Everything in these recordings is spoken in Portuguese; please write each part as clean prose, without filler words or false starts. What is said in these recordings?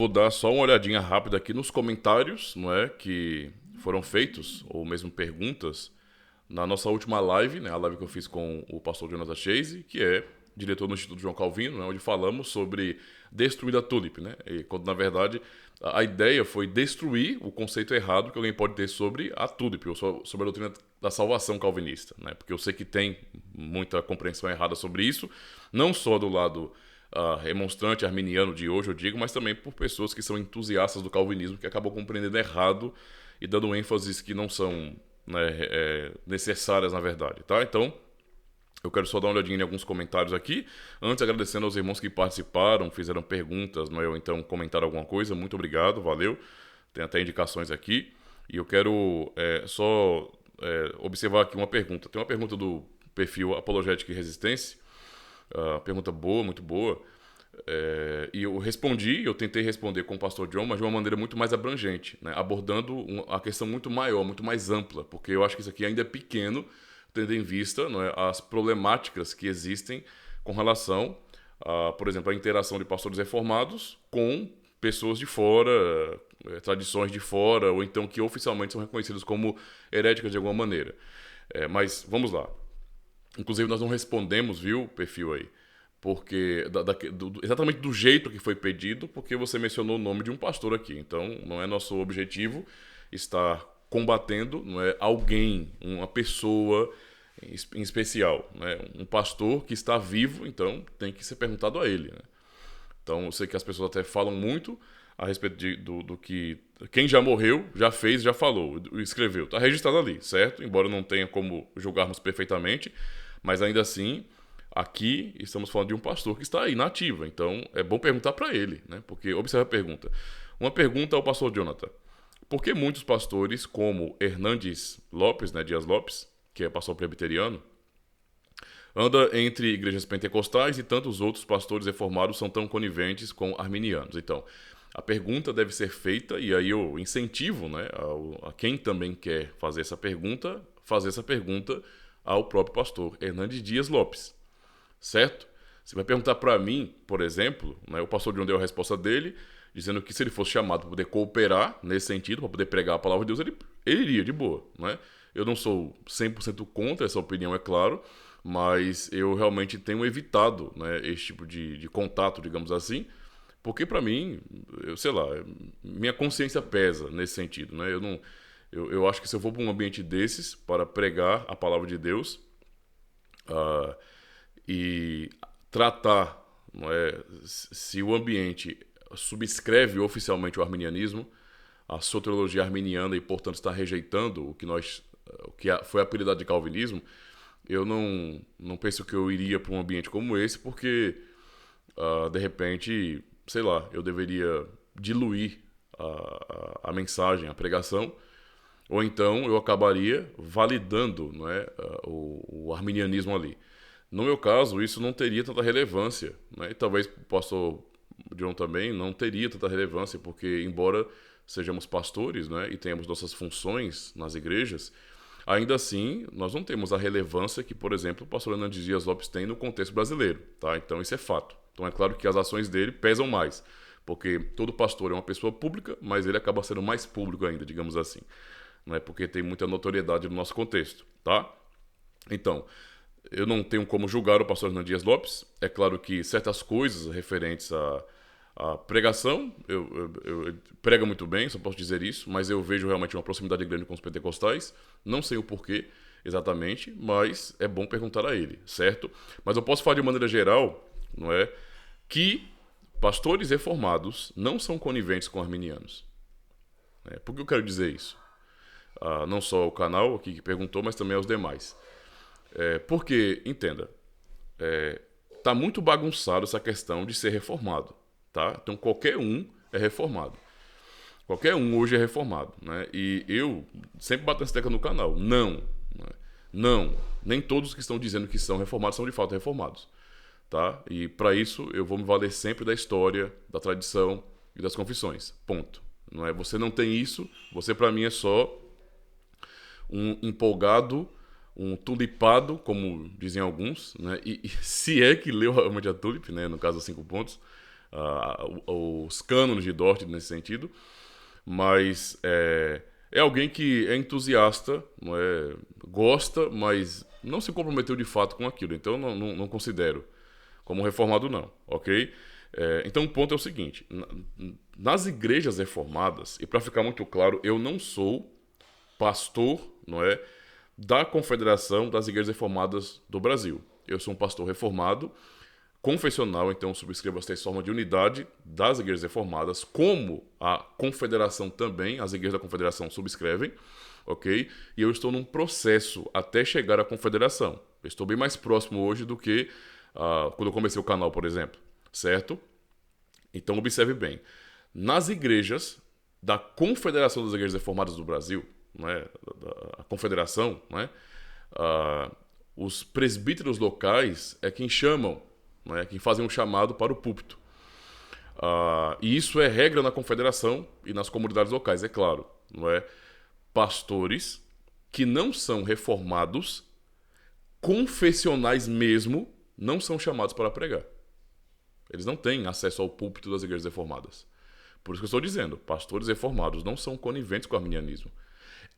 Vou dar só uma olhadinha rápida aqui nos comentários, não é, que foram feitos, ou mesmo perguntas, na nossa última live, né, a live que eu fiz com o pastor Jonathan Chase, que é diretor do Instituto João Calvino, né, onde falamos sobre destruir a tulip, né, e quando na verdade a ideia foi destruir o conceito errado que alguém pode ter sobre a tulip, ou sobre a doutrina da salvação calvinista, né, porque eu sei que tem muita compreensão errada sobre isso, não só do lado remonstrante arminiano de hoje, eu digo, mas também por pessoas que são entusiastas do calvinismo, que acabam compreendendo errado e dando ênfases que não são, né, necessárias na verdade, tá? Então, eu quero só dar uma olhadinha em alguns comentários aqui. Antes, agradecendo aos irmãos que participaram, fizeram perguntas, né, ou então comentaram alguma coisa. Muito obrigado, valeu. Tem até indicações aqui. E eu quero observar aqui uma pergunta. Tem uma pergunta do perfil Apologética e Resistência. Pergunta boa, muito boa. E eu tentei responder com o pastor John, mas de uma maneira muito mais abrangente, né? Abordando a questão muito maior, muito mais ampla, porque eu acho que isso aqui ainda é pequeno, tendo em vista, não é, as problemáticas que existem com relação a, por exemplo, a interação de pastores reformados com pessoas de fora, tradições de fora, ou então que oficialmente são reconhecidas como heréticas de alguma maneira. Mas vamos lá. Inclusive, nós não respondemos, viu, perfil aí, porque exatamente do jeito que foi pedido, porque você mencionou o nome de um pastor aqui. Então, não é nosso objetivo estar combatendo, não é, alguém, uma pessoa em especial, né? Um pastor que está vivo, então tem que ser perguntado a ele, né? Então, eu sei que as pessoas até falam muito a respeito do que quem já morreu, já fez, já falou, escreveu. Está registrado ali, certo? Embora não tenha como julgarmos perfeitamente, mas ainda assim, aqui estamos falando de um pastor que está aí na ativa. Então, é bom perguntar para ele, né? Porque, observa a pergunta. Uma pergunta ao pastor Jonathan. Por que muitos pastores, como Hernandes Lopes, né, Dias Lopes, que é pastor presbiteriano, anda entre igrejas pentecostais e tantos outros pastores reformados são tão coniventes com arminianos? Então, a pergunta deve ser feita, e aí eu incentivo, né, a quem também quer fazer essa pergunta ao próprio pastor Hernandes Dias Lopes, certo? Você vai perguntar para mim, por exemplo, né, o pastor John deu a resposta dele, dizendo que se ele fosse chamado para poder cooperar nesse sentido, para poder pregar a palavra de Deus, ele iria de boa, né? Eu não sou 100% contra essa opinião, é claro, mas eu realmente tenho evitado, né, esse tipo de contato, digamos assim, porque para mim, eu sei lá, minha consciência pesa nesse sentido, né? Eu acho que se eu for para um ambiente desses para pregar a palavra de Deus, ah, e tratar, não é, se o ambiente subscreve oficialmente o arminianismo, a soteriologia arminiana e portanto está rejeitando o que foi apelidado de calvinismo, eu não penso que eu iria para um ambiente como esse, porque de repente, sei lá, eu deveria diluir a mensagem, a pregação, ou então eu acabaria validando, não é, o arminianismo ali. No meu caso, isso não teria tanta relevância, né? E talvez o pastor John também não teria tanta relevância, porque embora sejamos pastores, né, e tenhamos nossas funções nas igrejas, ainda assim nós não temos a relevância que, por exemplo, o pastor Hernandes Dias Lopes tem no contexto brasileiro, tá? Então isso é fato. Então é claro que as ações dele pesam mais, porque todo pastor é uma pessoa pública, mas ele acaba sendo mais público ainda, digamos assim, né? Porque tem muita notoriedade no nosso contexto, tá? Então, eu não tenho como julgar o pastor Hernandes Dias Lopes. É claro que certas coisas referentes à pregação, eu prega muito bem, só posso dizer isso, mas eu vejo realmente uma proximidade grande com os pentecostais. Não sei o porquê exatamente, mas é bom perguntar a ele, certo? Mas eu posso falar de maneira geral, não é, que pastores reformados não são coniventes com arminianos. Por que eu quero dizer isso? Não só o canal aqui que perguntou, mas também aos demais. Porque, entenda, tá muito bagunçado essa questão de ser reformado, tá? Então qualquer um é reformado. Qualquer um hoje é reformado, né? E eu sempre bato essa tecla no canal. Não, né? Não, nem todos que estão dizendo que são reformados são de fato reformados, tá? E para isso eu vou me valer sempre da história, da tradição e das confissões. Ponto. Não é? Você não tem isso, você para mim é só um empolgado, um tulipado, como dizem alguns, né? E se é que leu realmente a Tulip, né? No caso, 5 pontos, os cânones de Dort nesse sentido, mas é alguém que é entusiasta, não é, gosta, mas não se comprometeu de fato com aquilo. Então não considero como reformado não, ok? Então o ponto é o seguinte, nas igrejas reformadas, e para ficar muito claro, eu não sou pastor, não é, da Confederação das Igrejas Reformadas do Brasil. Eu sou um pastor reformado, confessional, então subscrevo esta forma de unidade das igrejas reformadas, como a confederação também, as igrejas da confederação subscrevem, ok? E eu estou num processo até chegar à confederação. Eu estou bem mais próximo hoje do que quando eu comecei o canal, por exemplo, certo? Então observe bem, nas igrejas da Confederação das Igrejas Reformadas do Brasil, não é? A confederação, não é? Os presbíteros locais é quem chamam, não é? Quem fazem um chamado para o púlpito. E isso é regra na confederação e nas comunidades locais, é claro, não é? Pastores que não são reformados, confessionais mesmo, não são chamados para pregar. Eles não têm acesso ao púlpito das igrejas reformadas. Por isso que eu estou dizendo, pastores reformados não são coniventes com o arminianismo.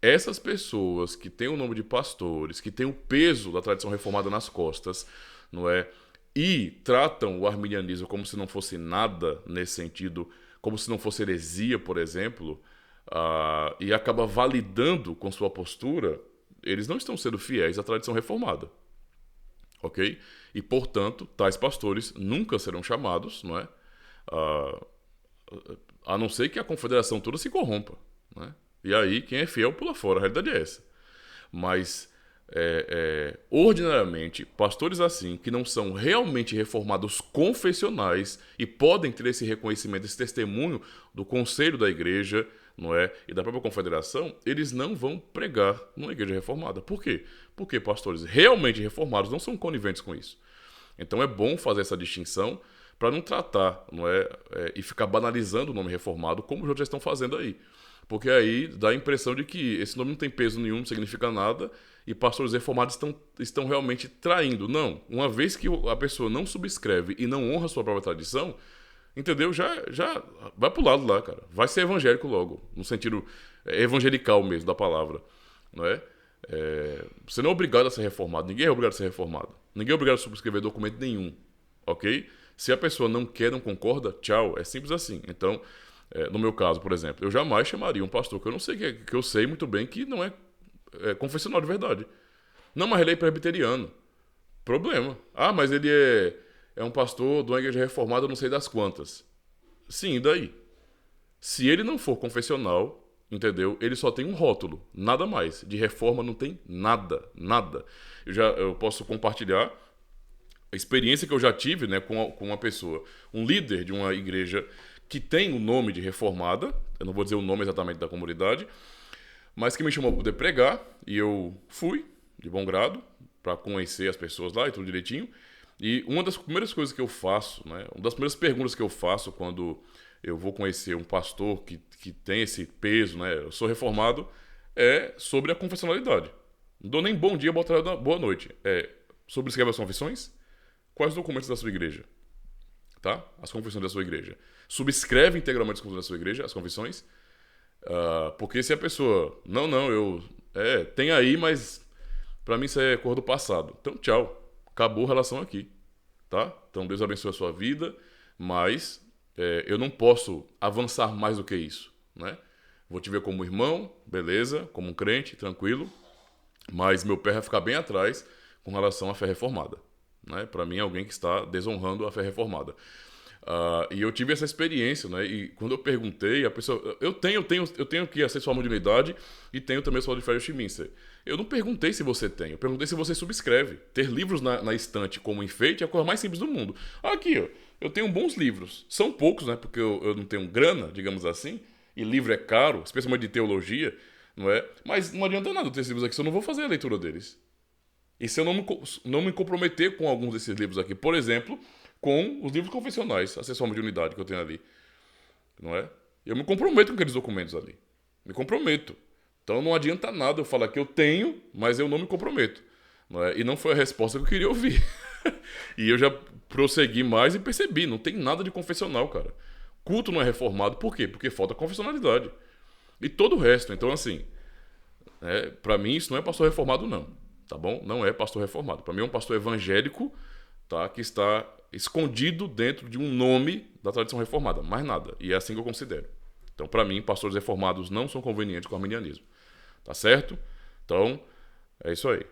Essas pessoas que têm o nome de pastores, que têm o peso da tradição reformada nas costas, não é? E tratam o arminianismo como se não fosse nada nesse sentido, como se não fosse heresia, por exemplo, e acaba validando com sua postura, eles não estão sendo fiéis à tradição reformada. Ok? E, portanto, tais pastores nunca serão chamados, não é? A não ser que a confederação toda se corrompa, não é? E aí, quem é fiel pula fora, a realidade é essa. Mas, ordinariamente, pastores assim, que não são realmente reformados confessionais e podem ter esse reconhecimento, esse testemunho do conselho da igreja, não é? E da própria confederação, eles não vão pregar numa igreja reformada. Por quê? Porque pastores realmente reformados não são coniventes com isso. Então é bom fazer essa distinção para não tratar, não é? E ficar banalizando o nome reformado, como os outros já estão fazendo aí. Porque aí dá a impressão de que esse nome não tem peso nenhum, não significa nada, e pastores reformados estão realmente traindo. Não, uma vez que a pessoa não subscreve e não honra a sua própria tradição, entendeu? Já vai pro lado lá, cara. Vai ser evangélico logo, no sentido evangelical mesmo da palavra, não é? Você não é obrigado a ser reformado, ninguém é obrigado a ser reformado. Ninguém é obrigado a subscrever documento nenhum, ok? Se a pessoa não quer, não concorda, tchau, é simples assim. Então, no meu caso, por exemplo, eu jamais chamaria um pastor que eu não sei, que eu sei muito bem que não é confessional de verdade. Não, mas ele é presbiteriano. Problema. Mas ele é um pastor de uma igreja reformada, não sei das quantas. Sim, e daí? Se ele não for confessional, entendeu? Ele só tem um rótulo, nada mais. De reforma não tem nada, nada. Eu posso compartilhar a experiência que eu já tive, né, com uma pessoa, um líder de uma igreja que tem o nome de reformada, eu não vou dizer o nome exatamente da comunidade, mas que me chamou para poder pregar, e eu fui, de bom grado, para conhecer as pessoas lá e tudo direitinho. E uma das primeiras coisas que eu faço, né, uma das primeiras perguntas que eu faço quando eu vou conhecer um pastor que tem esse peso, né, eu sou reformado, é sobre a confessionalidade. Não dou nem bom dia, boa tarde, boa noite. Subscreve as confissões? Quais os documentos da sua igreja? Tá? As confissões da sua igreja. Subscreve integralmente as confissões da sua igreja, as confissões? Porque se a pessoa... tem aí, mas pra mim isso é cor do passado. Então, tchau. Acabou a relação aqui. Tá? Então, Deus abençoe a sua vida, mas eu não posso avançar mais do que isso, né? Vou te ver como irmão, beleza, como um crente, tranquilo, mas meu pé vai ficar bem atrás com relação à fé reformada, né? Para mim, é alguém que está desonrando a fé reformada. E eu tive essa experiência, né? E quando eu perguntei, a pessoa... Eu tenho que acesso à modernidade e tenho também o de Fred Schminster. Eu não perguntei se você tem, eu perguntei se você subscreve. Ter livros na estante como enfeite é a coisa mais simples do mundo. Aqui, ó, eu tenho bons livros. São poucos, né? Porque eu não tenho grana, digamos assim. E livro é caro, especialmente de teologia, não é? Mas não adianta nada eu ter esses livros aqui se eu não vou fazer a leitura deles. E se eu não me comprometer com alguns desses livros aqui, por exemplo, com os livros confessionais, a sessão de unidade que eu tenho ali, não é? Eu me comprometo com aqueles documentos ali. Me comprometo. Então não adianta nada eu falar que eu tenho, mas eu não me comprometo. não é? E não foi a resposta que eu queria ouvir. E eu já prossegui mais e percebi, não tem nada de confessional, cara. Culto não é reformado, por quê? Porque falta confessionalidade. E todo o resto. Então, assim, pra mim isso não é pastor reformado, não. Tá bom? Não é pastor reformado. Pra mim é um pastor evangélico, tá? Que está escondido dentro de um nome da tradição reformada. Mais nada. E é assim que eu considero. Então, pra mim, pastores reformados não são convenientes com o arminianismo. Tá certo? Então, é isso aí.